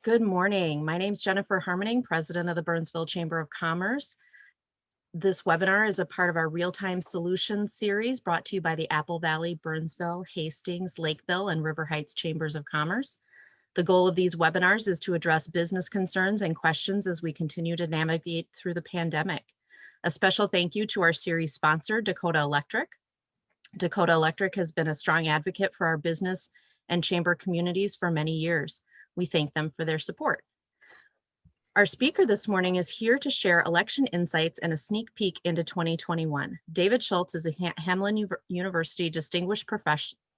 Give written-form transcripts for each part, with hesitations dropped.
Good morning. My name is Jennifer Hamline, President of the Burnsville Chamber of Commerce. This webinar is a part of our Real-Time Solutions series brought to you by the Apple Valley, Burnsville, Hastings, Lakeville, and River Heights Chambers of Commerce. The goal of these webinars is to address business concerns and questions as we continue to navigate through the pandemic. A special thank you to our series sponsor, Dakota Electric. Dakota Electric has been a strong advocate for our business and chamber communities for many years. We thank them for their support. Our speaker this morning is here to share election insights and a sneak peek into 2021. David Schultz is a Hamline University Distinguished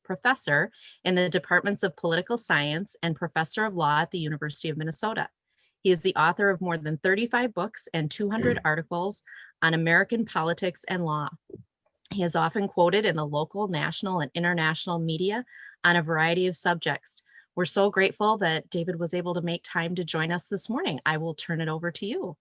Professor in the Departments of Political Science and Professor of Law at the University of Minnesota. He is the author of more than 35 books and 200 articles on American politics and law. He is often quoted in the local, national, and international media on a variety of subjects. We're so grateful that David was able to make time to join us this morning. I will turn it over to you.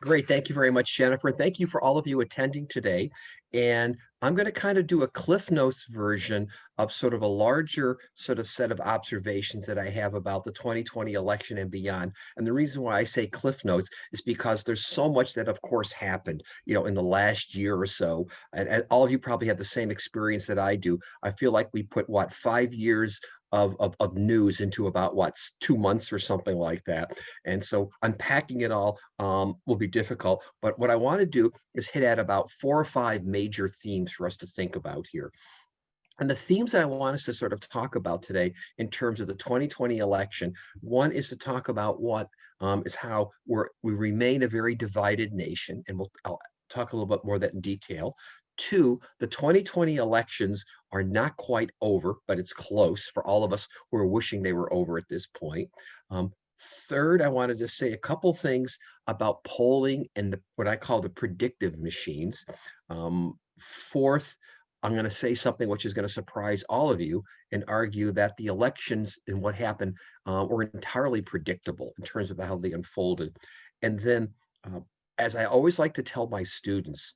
Great. Thank you very much, Jennifer. Thank you for all of you attending today. And I'm going to kind of do a Cliff Notes version of sort of a larger sort of set of observations that I have about the 2020 election and beyond. And the reason why I say Cliff Notes is because there's so much that, of course, happened, in the last year or so. And all of you probably have the same experience that I do. I feel like we put, 5 years of news into about 2 months or something like that. And so unpacking it all will be difficult. But what I want to do is hit at about 4 or 5 major themes for us to think about here. And the themes that I want us to sort of talk about today in terms of the 2020 election, one is to talk about what is how we remain a very divided nation. And I'll talk a little bit more of that in detail. 2, the 2020 elections are not quite over, but it's close for all of us who are wishing they were over at this point. Third, I wanted to say a couple things about polling and what I call the predictive machines. Fourth, I'm going to say something which is going to surprise all of you and argue that the elections and what happened were entirely predictable in terms of how they unfolded. And then, as I always like to tell my students,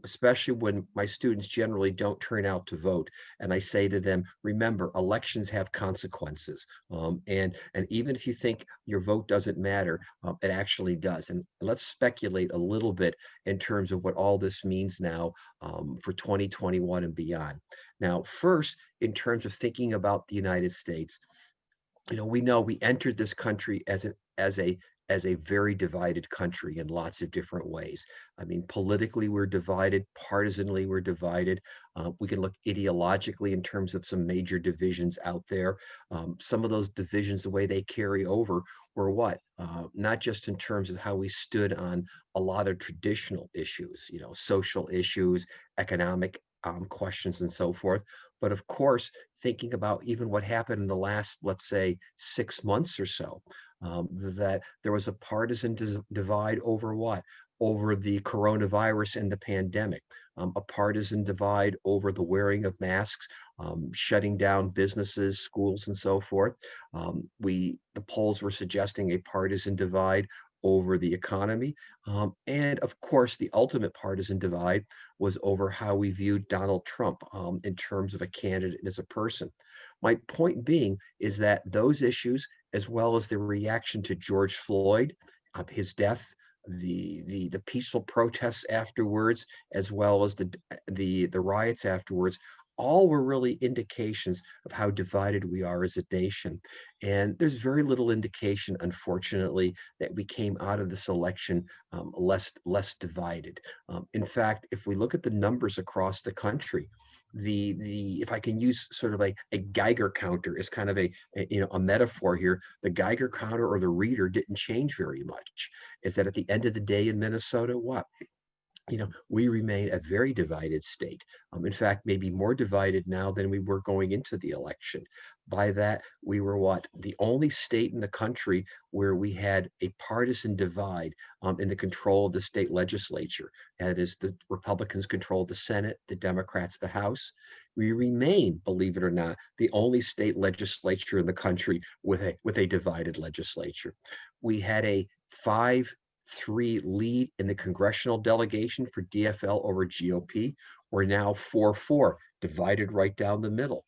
especially when my students generally don't turn out to vote. And I say to them, remember, elections have consequences. And even if you think your vote doesn't matter, it actually does. And let's speculate a little bit in terms of what all this means now for 2021 and beyond. Now, first, in terms of thinking about the United States, we know we entered this country as a very divided country in lots of different ways. I mean, politically, we're divided, partisanly, we're divided. We can look ideologically in terms of some major divisions out there. Some of those divisions, the way they carry over were not just in terms of how we stood on a lot of traditional issues, social issues, economic questions and so forth. But of course, thinking about even what happened in the last, let's say, 6 months or so, that there was a partisan divide over what? Over the coronavirus and the pandemic, a partisan divide over the wearing of masks, shutting down businesses, schools, and so forth. The polls were suggesting a partisan divide over the economy. And of course, the ultimate partisan divide was over how we viewed Donald Trump in terms of a candidate and as a person. My point being is that those issues, as well as the reaction to George Floyd, his death, the peaceful protests afterwards, as well as the riots afterwards, all were really indications of how divided we are as a nation. And there's very little indication, unfortunately, that we came out of this election less divided. In fact, if we look at the numbers across the country, if I can use sort of a Geiger counter as kind of a metaphor here, the Geiger counter or the reader didn't change very much. Is that at the end of the day in Minnesota, we remain a very divided state. In fact, maybe more divided now than we were going into the election. By that, we were the only state in the country where we had a partisan divide in the control of the state legislature. That is, the Republicans controlled the Senate, the Democrats the House. We remain, believe it or not, the only state legislature in the country with a divided legislature. We had a 5-3 lead in the congressional delegation for DFL over GOP. We're now 4-4 divided right down the middle.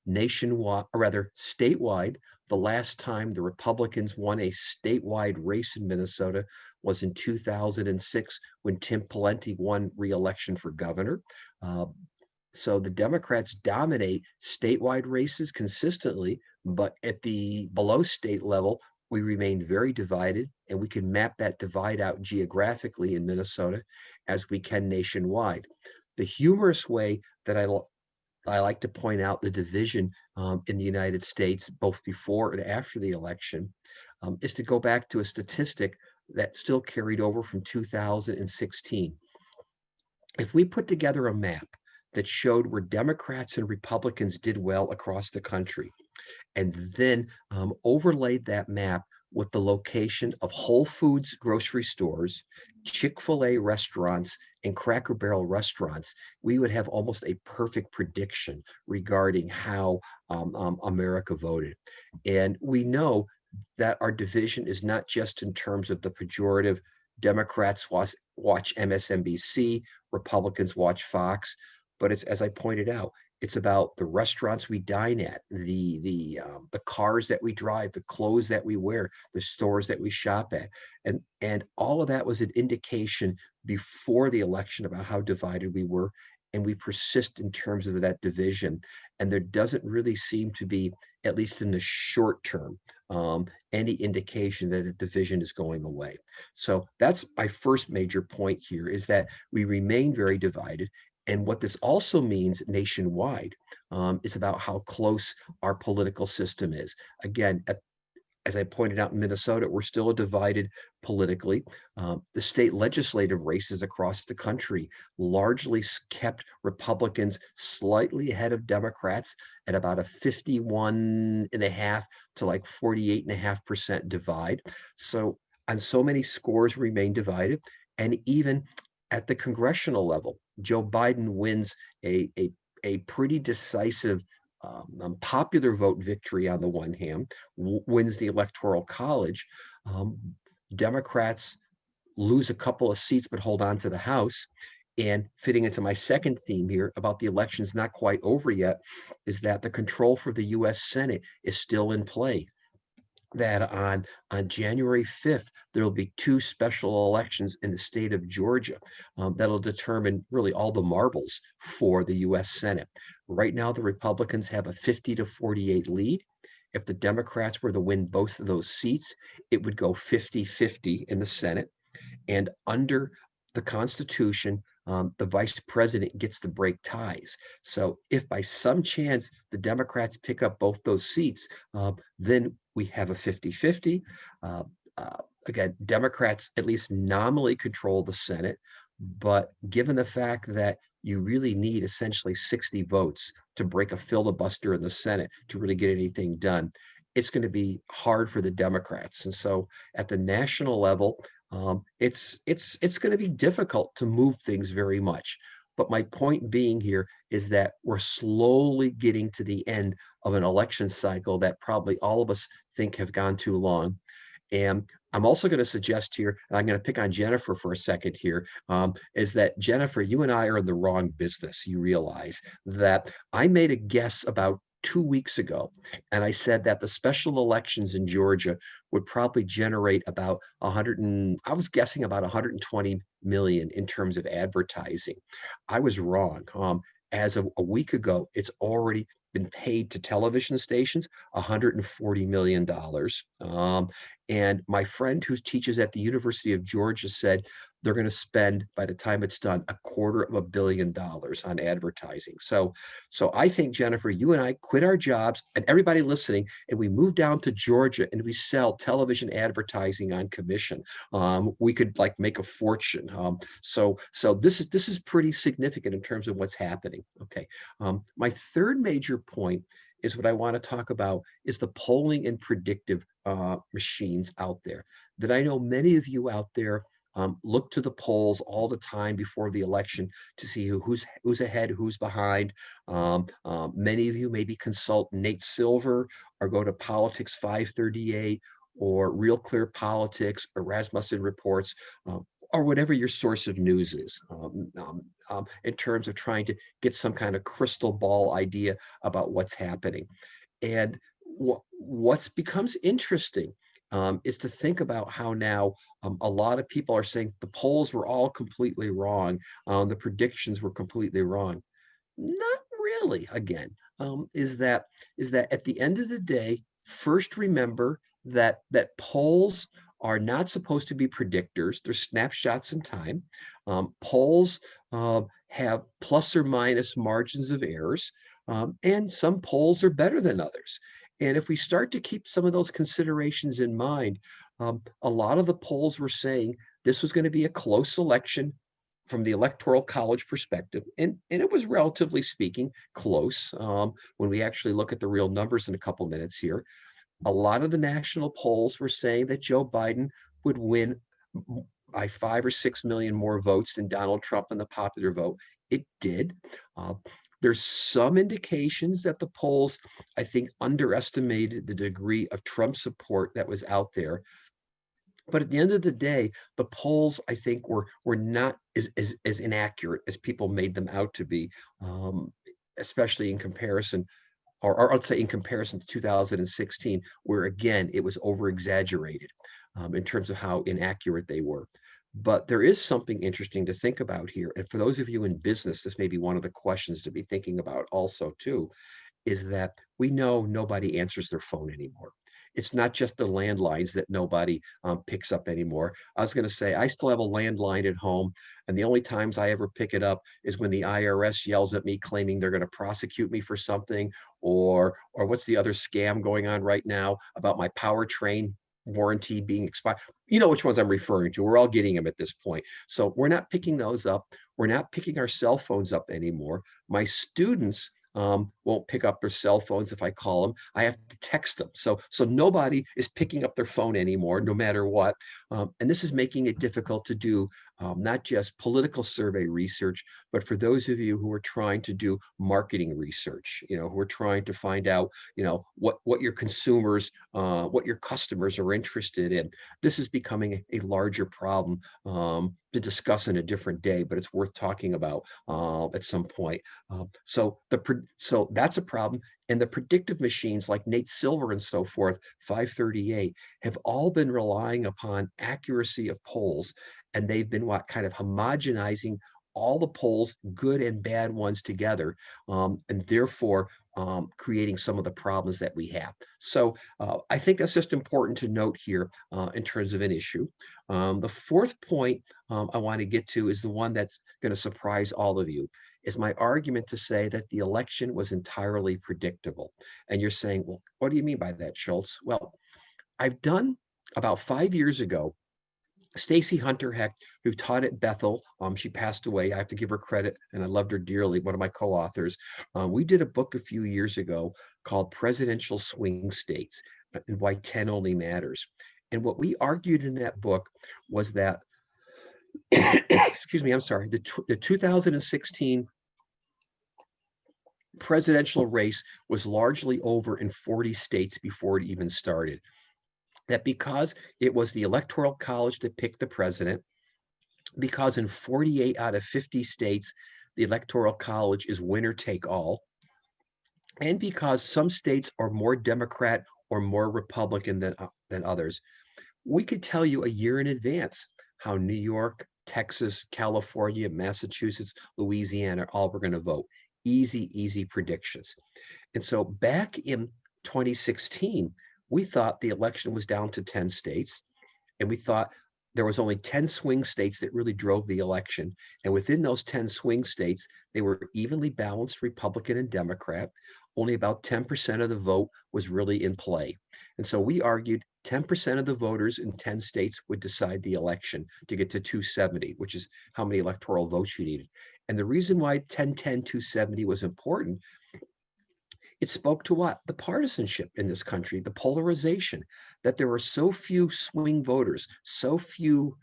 Nationwide, or rather statewide, the last time the Republicans won a statewide race in Minnesota was in 2006 when Tim Pawlenty won re-election for governor. Uh, so the Democrats dominate statewide races consistently, but at the below state level, we remain very divided, and we can map that divide out geographically in Minnesota as we can nationwide. The humorous way that I like to point out the division in the United States, both before and after the election, is to go back to a statistic that still carried over from 2016. If we put together a map that showed where Democrats and Republicans did well across the country, and then overlaid that map with the location of Whole Foods grocery stores, Chick-fil-A restaurants, and Cracker Barrel restaurants, we would have almost a perfect prediction regarding how America voted. And we know that our division is not just in terms of the pejorative Democrats watch MSNBC, Republicans watch Fox, but it's, as I pointed out, it's about the restaurants we dine at, the cars that we drive, the clothes that we wear, the stores that we shop at, and all of that was an indication before the election about how divided we were, and we persist in terms of that division. And there doesn't really seem to be, at least in the short term, any indication that the division is going away. So that's my first major point here: is that we remain very divided. And what this also means nationwide is about how close our political system is. Again, as I pointed out in Minnesota, we're still divided politically. The state legislative races across the country largely kept Republicans slightly ahead of Democrats at about a 51.5 to like 48.5% divide. So on so many scores remain divided. And even at the congressional level, Joe Biden wins a pretty decisive popular vote victory on the one hand, wins the Electoral College. Democrats lose a couple of seats but hold on to the House. And fitting into my second theme here about the election's not quite over yet, is that the control for the U.S. Senate is still in play. That on January 5th, there will be two special elections in the state of Georgia that'll determine really all the marbles for the U.S. Senate. Right now, the Republicans have a 50-48 lead. If the Democrats were to win both of those seats, it would go 50-50 in the Senate. And under the Constitution, the vice president gets to break ties. So if by some chance the Democrats pick up both those seats, then we have a 50-50. Again, Democrats at least nominally control the Senate, but given the fact that you really need essentially 60 votes to break a filibuster in the Senate to really get anything done, it's going to be hard for the Democrats. And so at the national level, it's going to be difficult to move things very much. But my point being here is that we're slowly getting to the end of an election cycle that probably all of us think have gone too long. And I'm also going to suggest here, and I'm going to pick on Jennifer for a second here, is that Jennifer, you and I are in the wrong business. You realize that I made a guess about 2 weeks ago, and I said that the special elections in Georgia would probably generate about I was guessing about 120 million in terms of advertising. I was wrong. As of a week ago, it's already been paid to television stations $140 million. And my friend who teaches at the University of Georgia said they're going to spend, by the time it's done, $250 million on advertising. So I think, Jennifer, you and I quit our jobs, and everybody listening, and we move down to Georgia and we sell television advertising on commission. We could like make a fortune. So this is pretty significant in terms of what's happening. Okay. My third major point is what I want to talk about is the polling and predictive machines out there that I know many of you out there look to the polls all the time before the election to see who's ahead, who's behind. Many of you maybe consult Nate Silver or go to Politics 538 or Real Clear Politics or Rasmussen Reports. or whatever your source of news is, in terms of trying to get some kind of crystal ball idea about what's happening. And what's becomes interesting is to think about how now a lot of people are saying the polls were all completely wrong, the predictions were completely wrong. Not really. Again, is that at the end of the day, first remember that polls are not supposed to be predictors. They're snapshots in time. Polls have plus or minus margins of errors, and some polls are better than others. And if we start to keep some of those considerations in mind, a lot of the polls were saying this was going to be a close election from the electoral college perspective, and it was relatively speaking close when we actually look at the real numbers in a couple minutes here. A lot of the national polls were saying that Joe Biden would win by 5 or 6 million more votes than Donald Trump in the popular vote. It did. Uh, there's some indications that the polls, I think, underestimated the degree of Trump support that was out there. But at the end of the day, the polls, I think, were not as inaccurate as people made them out to be, especially in comparison, or I'd say in comparison to 2016, where again, it was over exaggerated in terms of how inaccurate they were. But there is something interesting to think about here. And for those of you in business, this may be one of the questions to be thinking about also too, is that we know nobody answers their phone anymore. It's not just the landlines that nobody picks up anymore. I was going to say, I still have a landline at home, and the only times I ever pick it up is when the IRS yells at me claiming they're going to prosecute me for something, or what's the other scam going on right now about my powertrain warranty being expired. You know which ones I'm referring to. We're all getting them at this point. So we're not picking those up. We're not picking our cell phones up anymore. My students won't pick up their cell phones if I call them. I have to text them. So nobody is picking up their phone anymore, no matter what. And this is making it difficult to do not just political survey research, but for those of you who are trying to do marketing research, who are trying to find out, what your consumers, what your customers are interested in. This is becoming a larger problem to discuss in a different day, but it's worth talking about at some point. So that's a problem. And the predictive machines like Nate Silver and so forth, 538, have all been relying upon accuracy of polls. And they've been kind of homogenizing all the polls, good and bad ones together, and therefore creating some of the problems that we have. So I think that's just important to note here in terms of an issue. The fourth point I want to get to is the one that's going to surprise all of you, is my argument to say that the election was entirely predictable. And you're saying, well, what do you mean by that, Schultz? Well, I've done about 5 years ago, Stacy Hunter Hecht, who taught at Bethel, she passed away. I have to give her credit, and I loved her dearly, one of my co-authors. We did a book a few years ago called Presidential Swing States and Why 10 Only Matters. And what we argued in that book was that, excuse me, I'm sorry, the 2016 presidential race was largely over in 40 states before it even started. That because it was the Electoral College that picked the president, because in 48 out of 50 states, the Electoral College is winner take all, and because some states are more Democrat or more Republican than others, we could tell you a year in advance how New York, Texas, California, Massachusetts, Louisiana, all were going to vote. Easy predictions. And so back in 2016, we thought the election was down to 10 states, and we thought there was only 10 swing states that really drove the election. And within those 10 swing states, they were evenly balanced Republican and Democrat. Only about 10% of the vote was really in play. And so we argued 10% of the voters in 10 states would decide the election to get to 270, which is how many electoral votes you needed. And the reason why 270 was important, it spoke to what? The partisanship in this country, the polarization, that there were so few swing voters, so few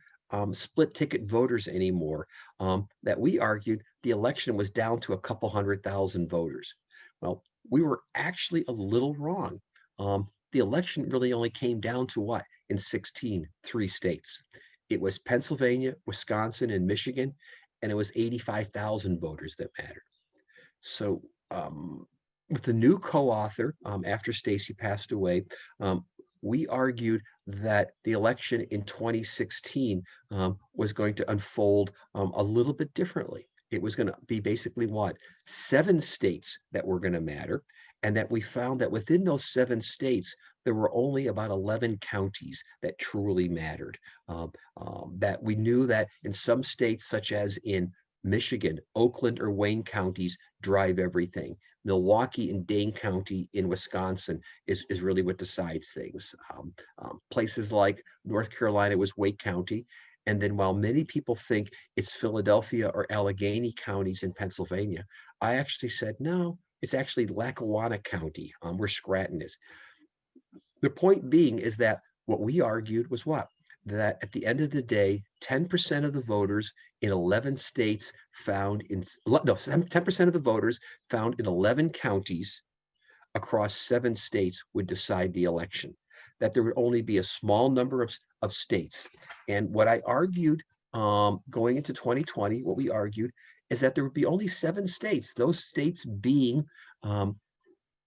split ticket voters anymore, that we argued the election was down to a couple 100,000 voters. Well, we were actually a little wrong. The election really only came down to what? In 16, 3 states. It was Pennsylvania, Wisconsin, and Michigan, and it was 85,000 voters that mattered. So with the new co-author, after Stacy passed away, we argued that the election in 2016 was going to unfold a little bit differently. It was going to be basically what? 7 states that were going to matter, and that we found that within those 7 states, there were only about 11 counties that truly mattered. That we knew that in some states, such as in Michigan, Oakland or Wayne counties drive everything. Milwaukee and Dane County in Wisconsin is really what decides things. Places like North Carolina was Wake County. And then while many people think it's Philadelphia or Allegheny counties in Pennsylvania, I actually said, no, it's actually Lackawanna County, where Scranton is. The point being is that what we argued was what? That at the end of the day, 10% of the voters in 11 states found in, no, 10% of the voters found in 11 counties across 7 states would decide the election, that there would only be a small number of states. And what I argued going into 2020, what we argued is that there would be only 7 states, those states being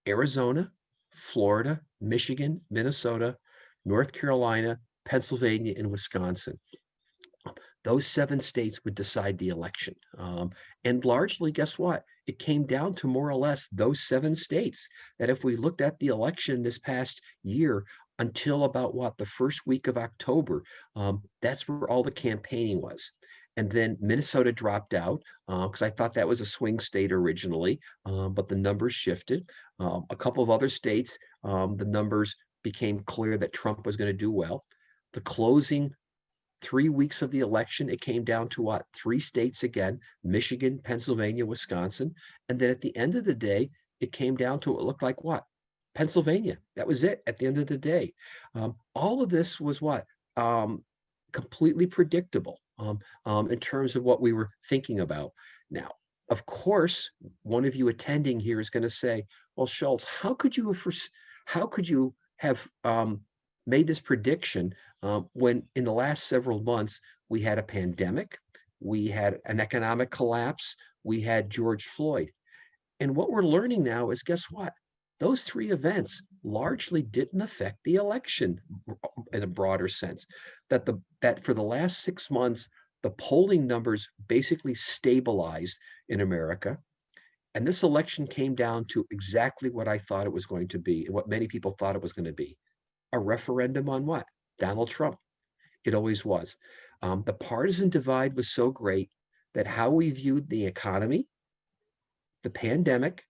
Arizona, Florida, Michigan, Minnesota, North Carolina, Pennsylvania, and Wisconsin. Those 7 states would decide the election. And largely, guess what? It came down to more or less those 7 states. That if we looked at the election this past year until about what, the first week of October, that's where all the campaigning was. And then Minnesota dropped out because I thought that was a swing state originally, but the numbers shifted. A couple of other states, the numbers became clear that Trump was going to do well. The closing 3 weeks of the election, it came down to what? 3 states again, Michigan, Pennsylvania, Wisconsin. And then at the end of the day, it came down to what looked like what? Pennsylvania. That was it at the end of the day. All of this was what? Completely predictable in terms of what we were thinking about. Now, of course, one of you attending here is going to say, well, Schultz, how could you have made this prediction when in the last several months we had a pandemic, we had an economic collapse, we had George Floyd. And what we're learning now is, guess what? Those 3 events largely didn't affect the election in a broader sense. That for the last 6 months, the polling numbers basically stabilized in America. And this election came down to exactly what I thought it was going to be and what many people thought it was going to be. A referendum on what? Donald Trump. It always was. The partisan divide was so great that how we viewed the economy, the pandemic,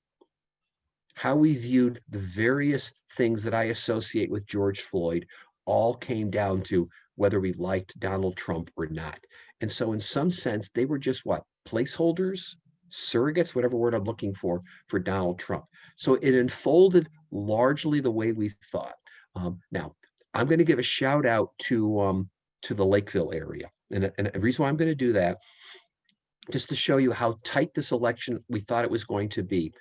how we viewed the various things that I associate with George Floyd all came down to whether we liked Donald Trump or not. And so in some sense, they were just what? Placeholders, surrogates, whatever word I'm looking for Donald Trump. So it unfolded largely the way we thought. Now, I'm going to give a shout out to the Lakeville area. And the reason why I'm going to do that, just to show you how tight this election we thought it was going to be.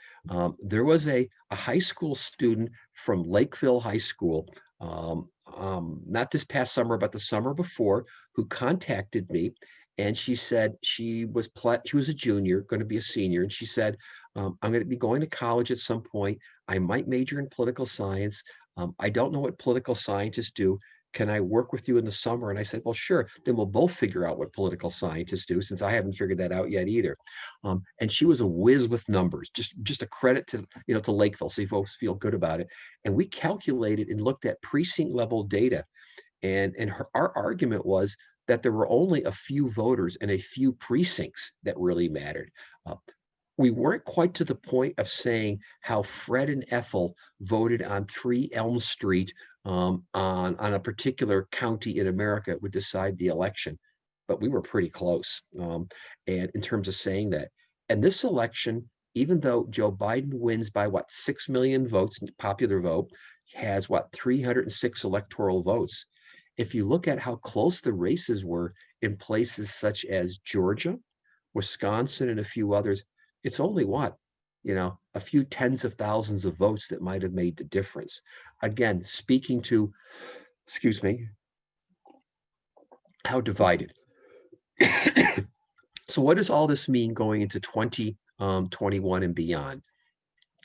There was a high school student from Lakeville High School, not this past summer, but the summer before, who contacted me. And she said she was a junior, going to be a senior. And she said, I'm going to be going to college at some point. I might major in political science. I don't know what political scientists do. Can I work with you in the summer? And I said, well, sure. Then we'll both figure out what political scientists do, since I haven't figured that out yet either. And she was a whiz with numbers, just a credit to Lakeville. So you folks feel good about it. And we calculated and looked at precinct level data. And our argument was that there were only a few voters and a few precincts that really mattered. We weren't quite to the point of saying how Fred and Ethel voted on 3 Elm Street on a particular county in America would decide the election, but we were pretty close. And in terms of saying that, and this election, even though Joe Biden wins by 6 million votes, popular vote, has 306 electoral votes. If you look at how close the races were in places such as Georgia, Wisconsin, and a few others, it's only a few tens of thousands of votes that might have made the difference. Again, speaking to how divided. So what does all this mean going into 2021 and beyond?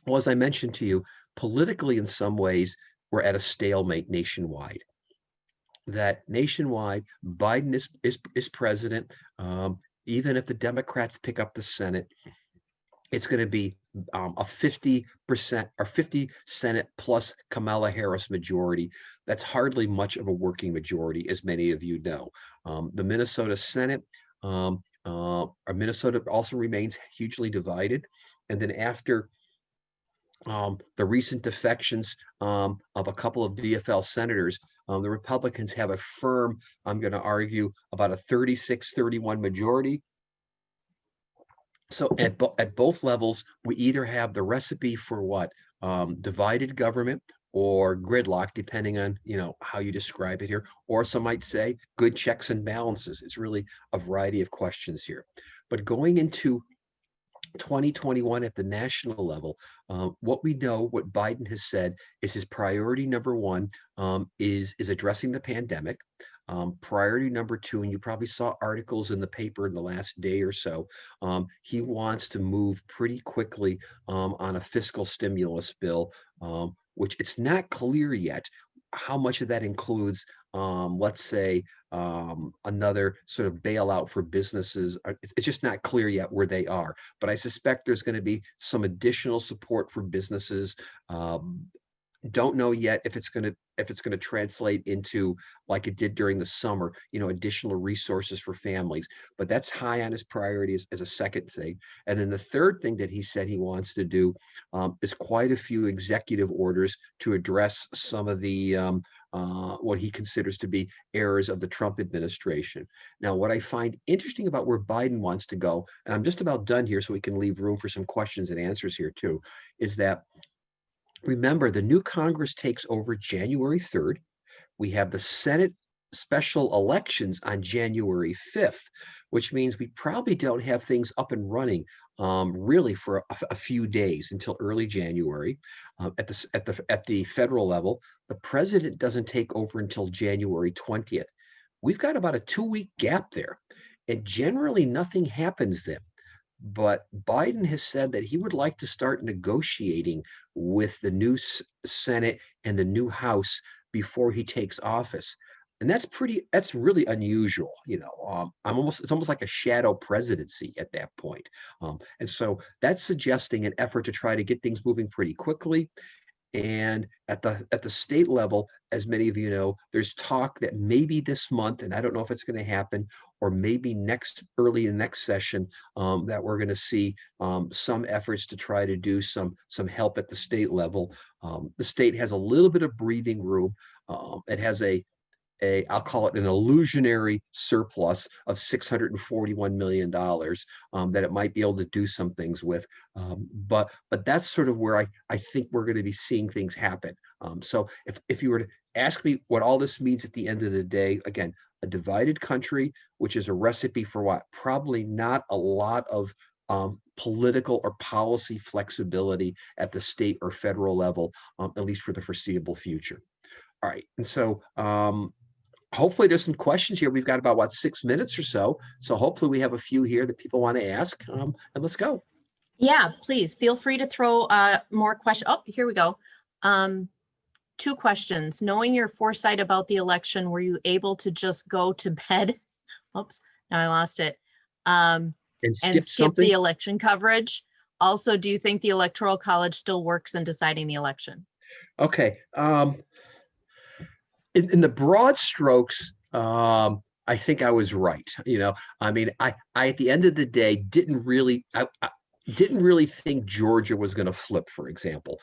Well, as I mentioned to you, politically, in some ways, we're at a stalemate nationwide. That nationwide, Biden is president. Even if the Democrats pick up the Senate, it's going to be a 50% or 50 Senate plus Kamala Harris majority. That's hardly much of a working majority, as many of you know. The Minnesota Senate, or Minnesota also remains hugely divided. And then after the recent defections of a couple of DFL senators, the Republicans have a firm, I'm going to argue, about a 36-31 majority. So at both levels, we either have the recipe for what? Divided government or gridlock, depending on how you describe it here, or some might say good checks and balances. It's really a variety of questions here. But going into 2021 at the national level, what we know, what Biden has said is his priority number one is addressing the pandemic. Priority number two, and you probably saw articles in the paper in the last day or so, he wants to move pretty quickly on a fiscal stimulus bill, which it's not clear yet how much of that includes, let's say, another sort of bailout for businesses. It's just not clear yet where they are, but I suspect there's going to be some additional support for businesses. Don't know yet if it's going to translate into, like it did during the summer, additional resources for families. But that's high on his priorities as a second thing. And then the third thing that he said he wants to do is quite a few executive orders to address some of the what he considers to be errors of the Trump administration. Now, what I find interesting about where Biden wants to go, and I'm just about done here so we can leave room for some questions and answers here too, is that, remember, the new Congress takes over January 3rd. We have the Senate special elections on January 5th, which means we probably don't have things up and running really for a few days until early January. At the federal level, the president doesn't take over until January 20th. We've got about a 2-week gap there, and generally nothing happens then. But Biden has said that he would like to start negotiating with the new Senate and the new House before he takes office. And that's really unusual. It's almost like a shadow presidency at that point. And so that's suggesting an effort to try to get things moving pretty quickly. And at the state level, as many of you know, there's talk that maybe this month, and I don't know if it's going to happen, or maybe early in next session, that we're going to see some efforts to try to do some help at the state level. The state has a little bit of breathing room. It has I'll call it an illusionary surplus of $641 million that it might be able to do some things with. But that's sort of where I think we're going to be seeing things happen. So if you were to ask me what all this means at the end of the day, again, a divided country, which is a recipe for what? Probably not a lot of political or policy flexibility at the state or federal level, at least for the foreseeable future. All right, and so hopefully there's some questions here. We've got about 6 minutes or so. So hopefully we have a few here that people want to ask, and let's go. Yeah, please feel free to throw more questions. Oh, here we go. 2 questions. Knowing your foresight about the election, were you able to just go to bed? Oops, now I lost it. And skip the election coverage. Also, do you think the Electoral College still works in deciding the election? Okay. In the broad strokes, I think I was right. I mean, I at the end of the day didn't really think Georgia was going to flip, for example.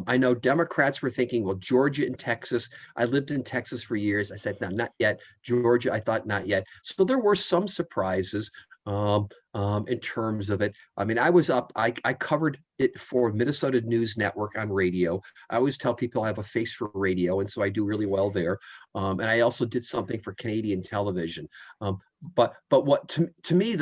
I know Democrats were thinking, well, Georgia and Texas. I lived in Texas for years. I said, no, not yet. Georgia, I thought not yet. So there were some surprises in terms of it. I mean, I was up, I covered it for Minnesota News Network on radio. I always tell people I have a face for radio, and so I do really well there. And I also did something for Canadian television. But what to me,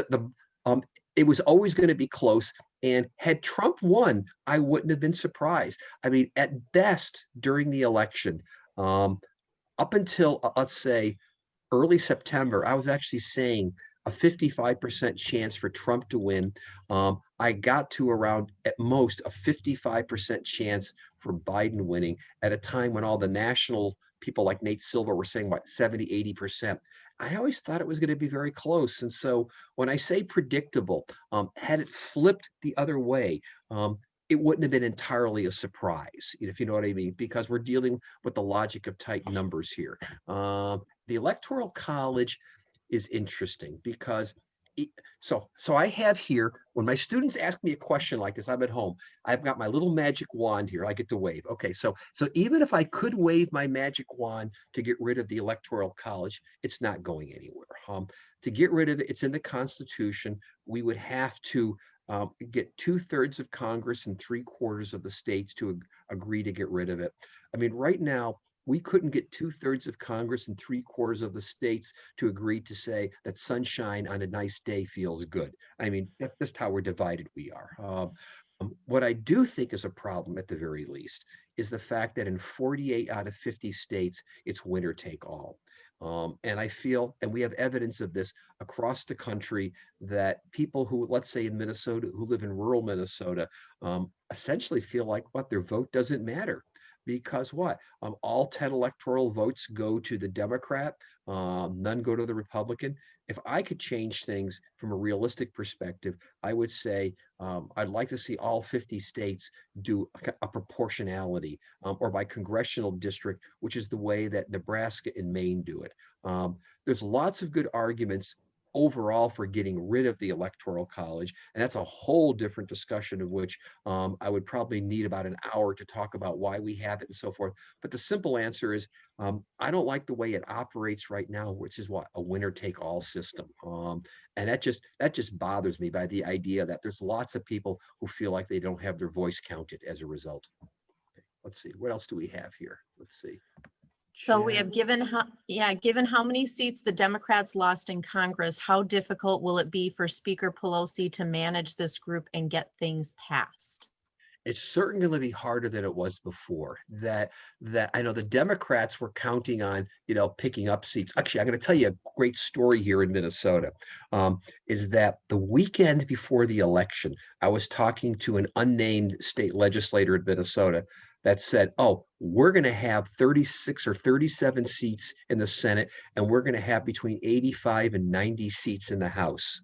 it was always going to be close. And had Trump won, I wouldn't have been surprised. I mean, at best during the election, up until let's say early September, I was actually saying a 55% chance for Trump to win. I got to around at most a 55% chance for Biden winning at a time when all the national people like Nate Silver were saying what 70, 80%. I always thought it was going to be very close. And so when I say predictable, had it flipped the other way, it wouldn't have been entirely a surprise, if you know what I mean, because we're dealing with the logic of tight numbers here. The Electoral College is interesting because so I have here, when my students ask me a question like this, I'm at home, I've got my little magic wand here, I get to wave. Okay, so even if I could wave my magic wand to get rid of the Electoral College, it's not going anywhere. To get rid of it, it's in the Constitution. We would have to get 2/3 of Congress and 3/4 of the states to agree to get rid of it. I mean, right now, we couldn't get 2/3 of Congress and 3/4 of the states to agree to say that sunshine on a nice day feels good. I mean, that's just how we're divided we are. What I do think is a problem at the very least is the fact that in 48 out of 50 states, it's winner take all. And I feel, and we have evidence of this across the country, that people who, let's say in Minnesota, who live in rural Minnesota, essentially feel like what their vote doesn't matter. Because what? All 10 electoral votes go to the Democrat, none go to the Republican. If I could change things from a realistic perspective, I would say I'd like to see all 50 states do a proportionality or by congressional district, which is the way that Nebraska and Maine do it. There's lots of good arguments overall for getting rid of the Electoral College, and that's a whole different discussion of which I would probably need about an hour to talk about why we have it and so forth. But the simple answer is I don't like the way it operates right now, which is what, a winner take all system. And that just bothers me by the idea that there's lots of people who feel like they don't have their voice counted as a result. Okay, let's see, what else do we have here? Let's see. So we have given how many seats the Democrats lost in Congress, how difficult will it be for Speaker Pelosi to manage this group and get things passed? It's certainly going to be harder than it was before. That I know the Democrats were counting on, picking up seats. Actually, I'm going to tell you a great story here in Minnesota. Is that the weekend before the election, I was talking to an unnamed state legislator in Minnesota that said, "Oh, we're going to have 36 or 37 seats in the Senate, and we're going to have between 85 and 90 seats in the House."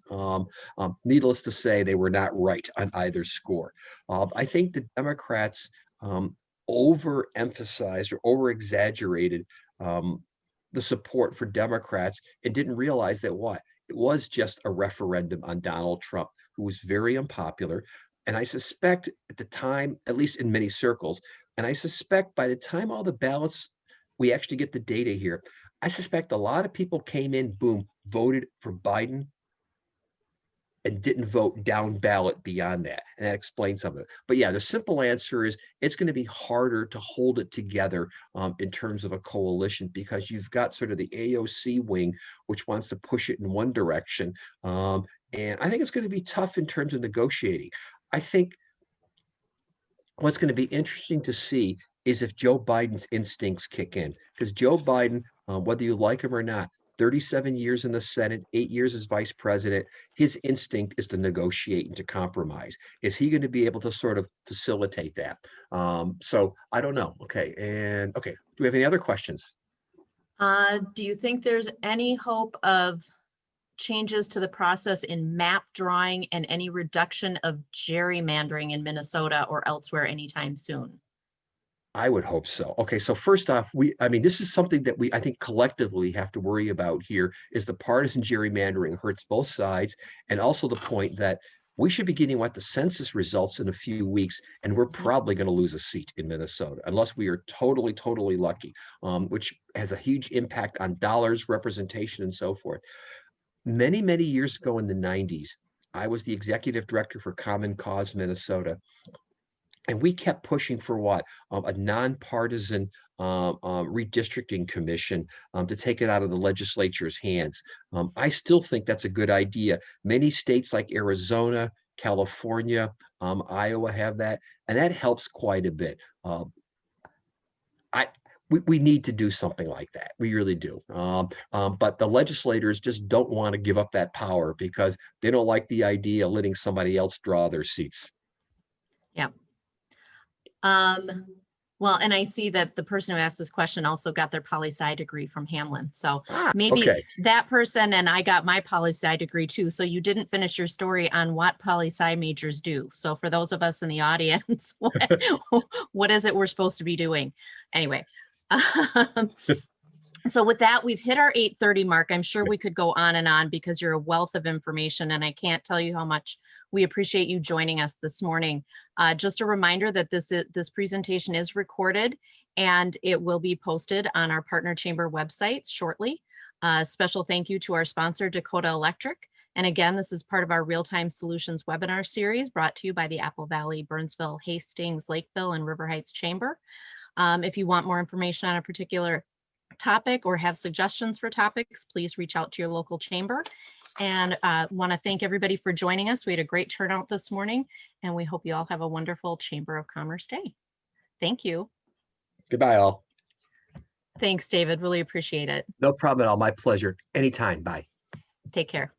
Needless to say, they were not right on either score. I think the Democrats overemphasized or over-exaggerated the support for Democrats and didn't realize that what? It was just a referendum on Donald Trump, who was very unpopular. And I suspect at the time, at least in many circles, and I suspect by the time all the ballots, we actually get the data here, I suspect a lot of people came in, boom, voted for Biden and didn't vote down ballot beyond that. And that explains some of it. But yeah, the simple answer is it's going to be harder to hold it together in terms of a coalition, because you've got sort of the AOC wing, which wants to push it in one direction. And I think it's going to be tough in terms of negotiating. I think what's going to be interesting to see is if Joe Biden's instincts kick in, because Joe Biden, whether you like him or not, 37 years in the Senate, 8 years as vice president, his instinct is to negotiate and to compromise. Is he going to be able to sort of facilitate that? So I don't know. Okay. Do we have any other questions? Do you think there's any hope of changes to the process in map drawing and any reduction of gerrymandering in Minnesota or elsewhere anytime soon? I would hope so. Okay, so first off, this is something that I think collectively have to worry about here, is the partisan gerrymandering hurts both sides, and also the point that we should be getting the census results in a few weeks, and we're probably going to lose a seat in Minnesota unless we are totally, totally lucky, which has a huge impact on dollars, representation, and so forth. Many, many years ago in the 90s, I was the executive director for Common Cause Minnesota. And we kept pushing for what? A nonpartisan redistricting commission to take it out of the legislature's hands. I still think that's a good idea. Many states like Arizona, California, Iowa have that, and that helps quite a bit. we need to do something like that. We really do. But the legislators just don't want to give up that power because they don't like the idea of letting somebody else draw their seats. Yeah. Well, and I see that the person who asked this question also got their poli-sci degree from Hamline. So maybe Okay. that person and I got my poli-sci degree too. So you didn't finish your story on what poli-sci majors do. So for those of us in the audience, what is it we're supposed to be doing? Anyway. So with that, we've hit our 8:30 mark. I'm sure we could go on and on because you're a wealth of information, and I can't tell you how much we appreciate you joining us this morning. Just a reminder that this presentation is recorded and it will be posted on our partner chamber websites shortly. Special thank you to our sponsor, Dakota Electric. And again, this is part of our Real-Time Solutions webinar series brought to you by the Apple Valley, Burnsville, Hastings, Lakeville, and River Heights Chamber. If you want more information on a particular topic or have suggestions for topics, please reach out to your local chamber. And want to thank everybody for joining us. We had a great turnout this morning, and we hope you all have a wonderful Chamber of Commerce day. Thank you. Goodbye, all. Thanks, David. Really appreciate it. No problem at all. My pleasure. Anytime. Bye. Take care.